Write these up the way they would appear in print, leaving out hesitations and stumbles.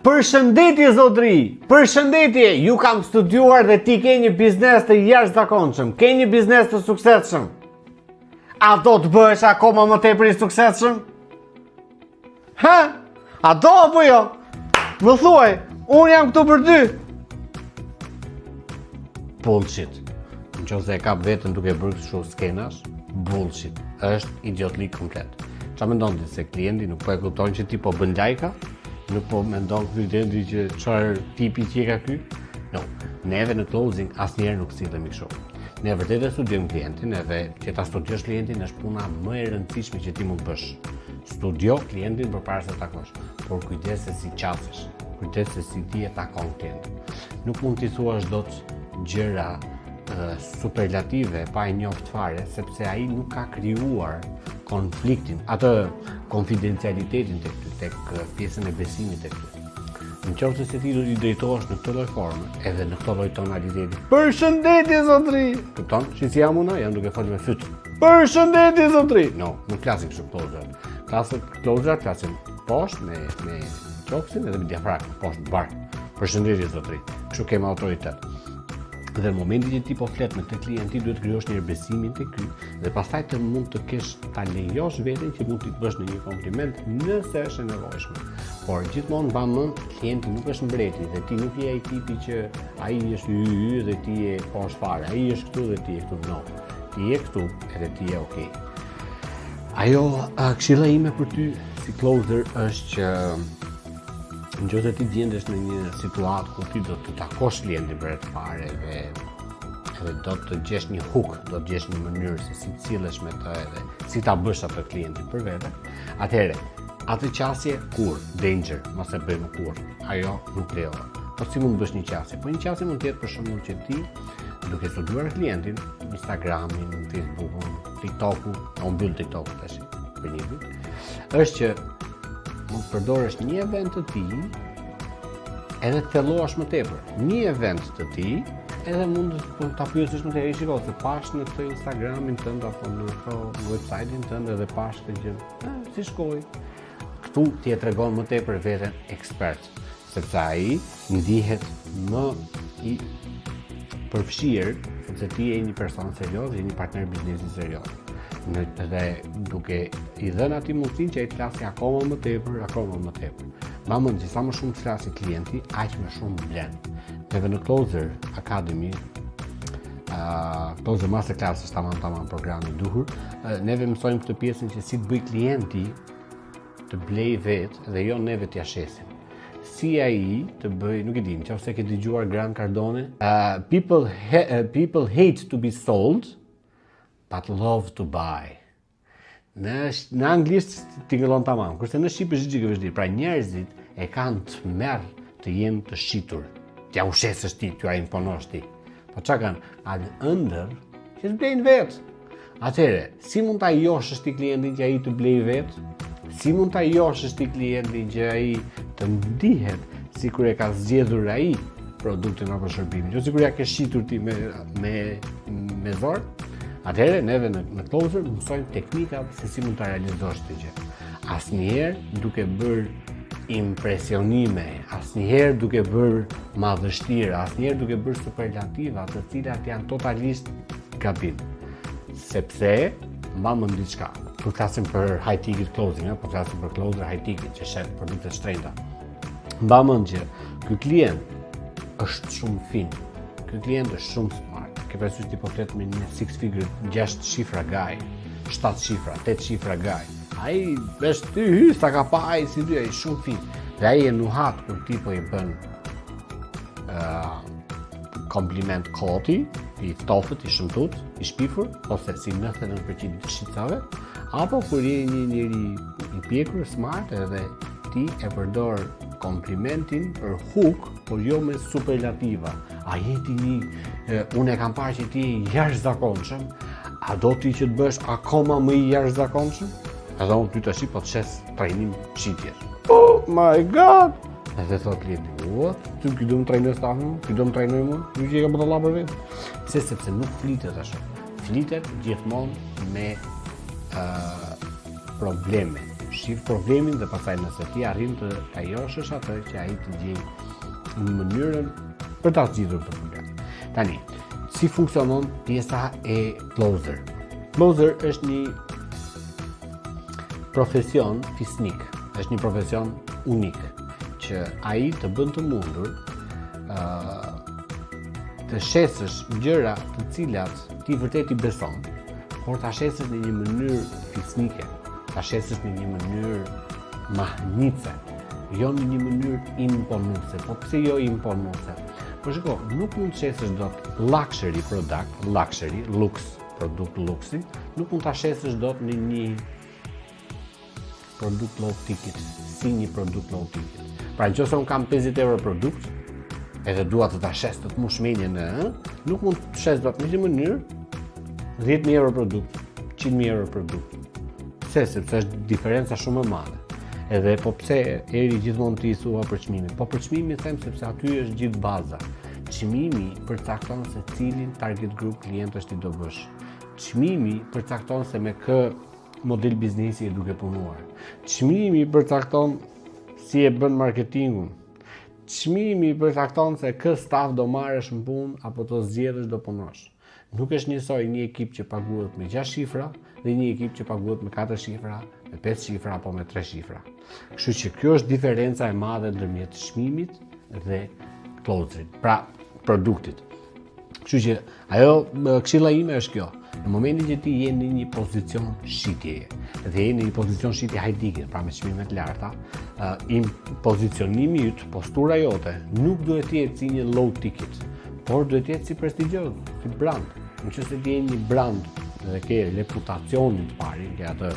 Përshëndetje zotëri, përshëndetje, ju kam studiuar dhe ti ke një biznes të jashtëzakonshëm, ke një biznes të suksesshëm. A do të bëhesh akoma më tepër i suksesshëm? Ha? A do apo jo? Më thuaj, unë jam këtu për ty. Bullshit. Nëse e kap veten duke bërë kështu skenash, bullshit. Është idiotlik komplet. Çfarë mendon ti se klienti nuk po e kupton që ti po bën lajka? Nuk po mendon klienti që çfarë tipi që ka ky? No, neve në closing asnjëherë nuk sillemi kështu. Ne vërtet e studiojmë klientin, edhe që ta studiosh klientin është puna më e rëndësishme që ti mund të bësh. Studio klientin përpara se ta takosh, por kujdes se si qasesh, kujdes se si ti e takon klientin. Nuk mund t'i thuash dot gjëra superlative pa e njoft fare, sepse ai nuk ka krijuar konfliktin, atë konfidencialitetin tek pjesën e besimit tek ty. Nëse se ti do t'i drejtohesh në këtë lloj forme, edhe në këtë lloj tonaliteti. Përshëndetje zotëri. Kupton? Si jam unë, jam duke folur me fytyrë. Përshëndetje zotëri. No, nuk flasim kështu closer. Closer flasim poshtë me qoksin edhe me diafragmë, poshtë bark. Përshëndetje zotëri. Kështu kemi autoritet. Dhe në momentin që ti po flet me të klienti, duhet të krijosh një besimin tek ky dhe pastaj të mund të kesh ta lejosh veten që mund t'i bësh në një kompliment nëse është e nevojshme. Por gjithmonë mba mend, klienti nuk është mbreti dhe ti nuk je ai tipi që ai është y dhe ti je poshtë fare. Ai është këtu dhe ti je këtu. No. Ti je këtu edhe ti je okay. Ajo këshilla ime për ty si closer është që nëse ti gjendesh në një situatë ku ti do të takosh klientin për të parë edhe do të gjesh një hook, do të gjesh një mënyrë se si të sillesh me të edhe si ta bësh atë klientin për vete, atëherë atë qasje kur danger, mos e bëjmë kur. Ajo nuk lejohet. Po si mund të bësh një qasje? Po një qasje mund të jetë për shembull që ti duke studiuar klientin, Instagramin, Facebookun, TikTokun, unë mbyll TikTokun tash për një vit, është që mund të përdorësh një event të ti edhe të thellohesh më tepër. Një event të ti edhe mund të ta pyesësh më tepër, shikoj se pash në këtë Instagramin tënd apo në këtë website-in tënd edhe pash këtë gjë. Si shkoi? Këtu ti e tregon më tepër veten ekspert, sepse ai ndihet më i përfshirë, sepse ti je një person serioz, je një partner biznesi serioz. Dhe duke i dhënë atij mundësinë që ai të flasë akoma më tepër. Ma mend që sa më shumë të flasë klienti, aq më shumë blen. Neve në Closer Academy, Closer Masterclass është tamam programi i duhur, neve mësojmë këtë pjesën që si të bëj klienti të blej vetë dhe jo neve t'ia shesim. Si ai të bëj, nuk e di, nëse ke dëgjuar Grant Cardone, people hate to be sold, but love to buy. Në anglisht tingëllon tamam, kurse në shqip është gjë e vështirë. Pra njerëzit e kanë të merr të jenë të shitur. T'ja ushesësh ti, t'ja imponosh ti. Po çka kanë? Atë ëndër që të blejnë vetë. Atëherë, si mund ta joshësh ti klientin që ai të blej vetë? Si mund ta joshësh ti klientin që ai të ndihet sikur e ka zgjedhur ai produktin apo shërbimin, jo sikur ja ke shitur ti me zor? Atëherë, neve në Closer mësojmë teknikat se si mund ta realizosh këtë gjë. Asnjëherë duke bërë impresionime, asnjëherë duke bërë madhështirë, asnjëherë duke bërë superlativa, të cilat janë totalisht gabim. Sepse mba mend diçka. Kur flasim për high ticket closing, po flasim për closer high ticket që shet produkte të shtrenjta. Mba mend që ky klient është shumë fin. Ky klient është shumë smart. Ke parasysh ti po flet me një six figure, 6 shifra guy, 7 shifra, 8 shifra guy. Ai është ty sa ka pa ai si ty, ai shumë fin. Dhe ai e nuhat kur ti po i bën kompliment koti, i ftofët, i shëmtut, i shpifur, ose si 99% të shqiptave, apo kur je një njeri i pjekur, smart, edhe ti e përdor komplimentin për hook, por jo me superlativa. A jeti unë e kam parë që ti je jashtëzakonshëm, a do ti që të bësh akoma më i jashtëzakonshëm? Edhe unë ty tash po të shes trajnim shitjes. Oh my god! Edhe thot klienti, what? Ty ky do më trajnoj stafin, ky do më trajnoj mua, ju që e ka bërë Allah për vetë. Pse? Sepse nuk flitet ashtu. Flitet gjithmonë me probleme, shif problemin dhe pastaj nëse ti arrin të ajoshësh atë që ai të gjej në mënyrën për ta zgjidhur këtë problem. Tani, si funksionon pjesa e closer? Closer është një profesion fisnik, është një profesion unik që ai të bën të mundur të shesësh gjëra të cilat ti vërtet i beson, por ta shesësh në një mënyrë fisnike, ta shesësh në një mënyrë mahnitse, jo në një mënyrë imponuese. Po pse jo imponuese? Po shiko, nuk mund të shesësh dot luxury product, produkt luksi, nuk mund ta shesësh dot në një produkt low ticket, si një produkt low ticket. Pra nëse unë kam 50 euro produkt, edhe dua të ta shes të mush menjen, nuk mund të shes dot në një mënyrë 10.000 euro produkt, 100.000 euro produkt. Pse? Sepse është diferenca shumë e madhe. Edhe po pse eri gjithmonë ti thua për çmimin? Po për çmimin them sepse aty është gjithë baza. Çmimi përcakton se cilin target group klientësh ti do bësh. Çmimi përcakton se me kë model biznesi e duke punuar. Çmimi përcakton si e bën marketingun. Çmimi përcakton se kë staf do marrësh në punë apo të zgjedhësh do punosh. Nuk është njësoj një ekip që paguhet me 6 shifra dhe një ekip që paguhet me 4 shifra, me 5 shifra apo me 3 shifra. Kështu që kjo është diferenca e madhe ndërmjet çmimit dhe closerit, pra produktit. Kështu që ajo këshilla ime është kjo. Në momentin që ti je në një pozicion shitjeje dhe je në një pozicion shitje hajdike, pra me çmime të larta, pozicionimi yt, postura jote nuk duhet të jetë si një low ticket, por duhet të jetë si prestigjioz, si brand. Nëse ti je një brand dhe ke reputacionin të parin, ke atë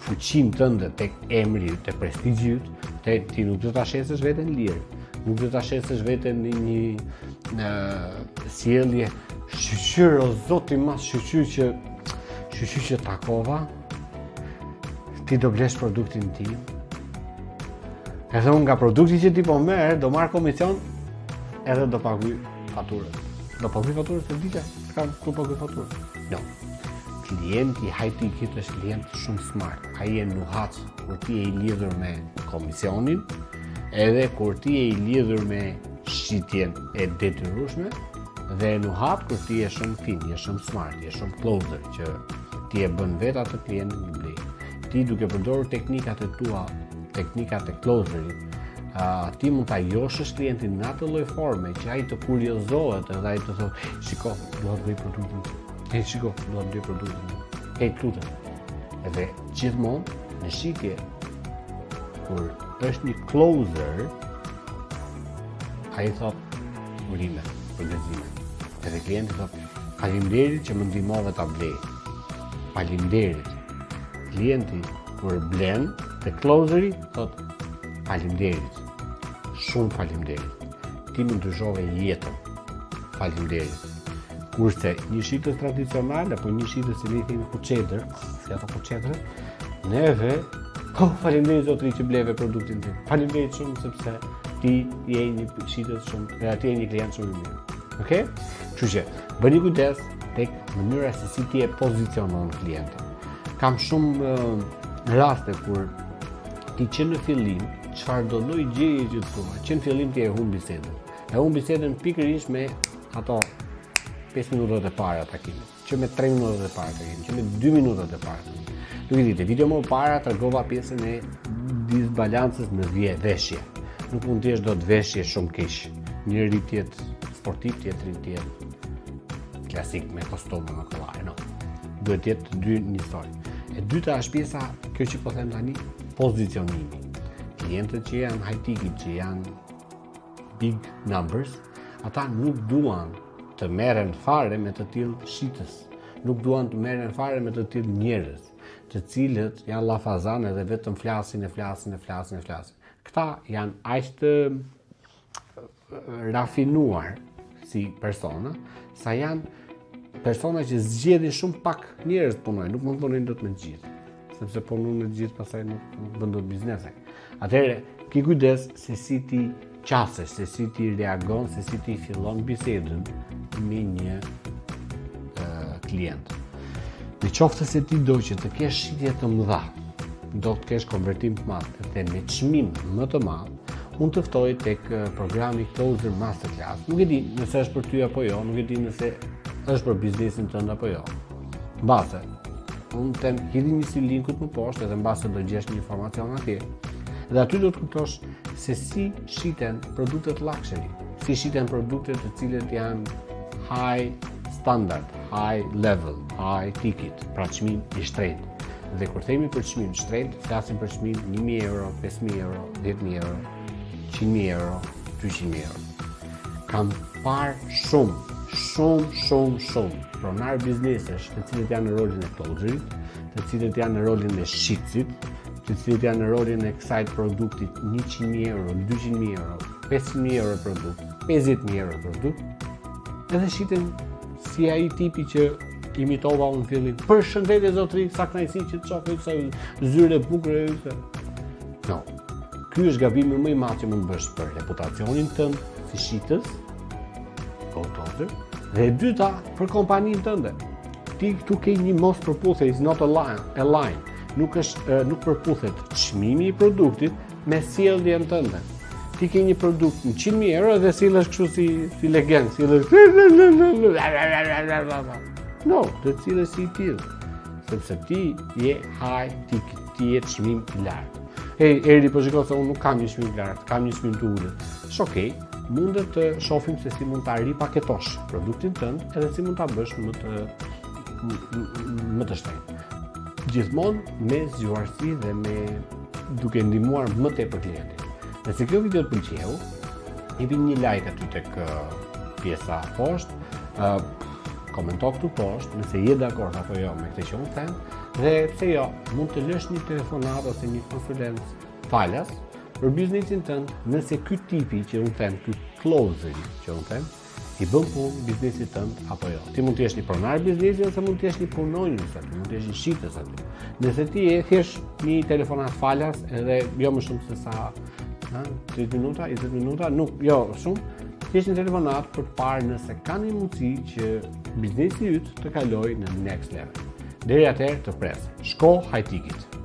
fuqinë tënde tek emri, tek prestigji yt, ti nuk do ta shesësh veten lirë, nuk do ta shesësh veten në një sjellje shqyr o zoti mas shqyr që takova, ti do blesh produktin tim. Edhe unë nga produkti që ti po merr, do marr komision edhe do paguaj faturën. Do paguaj faturën se dita, s'kam ku paguaj faturën. Jo. Klienti high ticket është klient shumë smart. Ai e nuhat kur ti je i lidhur me komisionin, edhe kur ti je i lidhur me shitjen e detyrueshme, dhe nuhat kur ti je shumë fin, je shumë smart, je shumë closer që ti e bën vetë atë klientin në blej. Ti duke përdorur teknikat e tua, teknikat e closerit, ti mund ta joshësh klientin në atë lloj forme që ai të kuriozohet edhe ai të thotë, shiko, do të bëj produktin. Shiko, do të bëj produktin. Lutem. Edhe gjithmonë në shitje kur është një closer, ai thotë urime, përgëzime. Edhe klienti thotë, faleminderit që më ndihmove ta blej. Faleminderit. Klienti kur blen te closeri thotë faleminderit. Shumë faleminderit. Ti më ndryshove jetën. Faleminderit. Kurse një shitës tradicionale apo një shitës si themi kuçetër, si ato kuçetër, neve faleminderit zotëri që bleve produktin tim. Faleminderit shumë sepse ti je një shitës shumë, ti je një klient shumë i mirë. Okej? Kështu që bëni kujdes tek mënyra se si ti e pozicionon klientin. Kam shumë raste kur ti që në fillim çfarë do lloj gjëje që thua, që në fillim ti e humb bisedën. E humb bisedën pikërisht me ato 5 minutat e para takimit, që me 3 minutat e para takimit, që me 2 minutat e para. Nuk e di, video më para tregova pjesën e disbalancës në veshje. Nuk mund të jesh dot veshje shumë keq. Njëri tjetë sportiv, tjetri tjetë klasik me kostume me kollare, no. Duhet të jetë të dy njësoj. E dyta është pjesa, kjo që po them tani, pozicionimi. Klientët që janë high ticket, që janë big numbers, ata nuk duan të merren fare me të tillë shitës. Nuk duan të merren fare me të tillë njerëz, të cilët janë llafazan edhe vetëm flasin. Këta janë aq të rafinuar si persona, sa janë persona që zgjedhin shumë pak njerëz të punojnë, nuk mund të punojnë dot me të gjithë, sepse punojnë me të gjithë pastaj nuk bën dot biznese. Atëherë, ki kujdes se si ti qasesh, se si ti reagon, se si ti fillon bisedën me një klient. Në qoftë se ti do që të kesh shitje të mëdha, do të kesh konvertim të madh dhe me çmim më të madh, unë të ftoj tek programi Closer Masterclass. Nuk e di nëse është për ty apo jo, nuk e di nëse është për biznesin tënd apo jo. Mbase, unë them hidhi një linkut më poshtë edhe mbase do gjesh një informacion atje. Dhe aty do të kuptosh se si shiten produktet luxury, si shiten produktet të cilët janë high standard, high level, high ticket, pra çmim i shtrenjtë. Dhe kur themi për çmim të shtrenjtë, flasim për çmim 1.000 euro, 5.000 euro, 10.000 euro, 100.000 euro, 200.000 euro. Kam parë shumë pronar biznesesh të cilët janë në rolin e closerit, të cilët janë në rolin e shitësit, të cilët janë në rolin e kësaj produktit 100.000 euro, 200.000 euro, 500.000 euro produkt, 50.000 euro produkt, edhe shiten si ai tipi që imitova unë fillim. Përshëndetje zotëri, sa kënaqësi që të shoh kësaj zyre bukure yse. No. Ky është gabimi më i madh që mund të bësh për reputacionin tënd si shitës, autor, dhe e dyta për kompaninë tënde. Ti këtu ke një mos përputhje, is not a line. Nuk përputhet çmimi i produktit me sjelljen tënde. Ti ke një produkt në 100.000 euro dhe sillesh kështu si legend, sillesh. No, do të sillesh si i tillë, sepse ti je high ticket, ti je çmim i lartë. Eri, po shiko se unë nuk kam një çmim të lartë, kam një çmim të ulët. Okej, mundet të shohim se si mund ta ripaketosh produktin tënd edhe si mund ta bësh më të shtrenjtë. Gjithmonë me zgjuarsi dhe me duke ndihmuar më tepër klientin. Nëse kjo video të pëlqeu, jepi një like aty tek pjesa poshtë, komento këtu poshtë nëse je dakord apo jo me këtë që unë them, dhe pse jo, mund të lësh një telefonat ose një konsulencë falas për biznesin tënd, nëse ky tipi që unë them, ky closer që unë them, i bën punë biznesit tënd apo jo. Ti mund të jesh një pronar biznesi ose mund të jesh një punonjës aty, mund të jesh një shitës aty. Nëse ti je thjesht një telefonat falas edhe jo më shumë se sa 30 minuta, 20 minuta, nuk, jo shumë, thjesht një telefonat për të parë nëse ka një mundësi që biznesi yt të kalojë në next level. Deri atëherë të pres. Shko high ticket.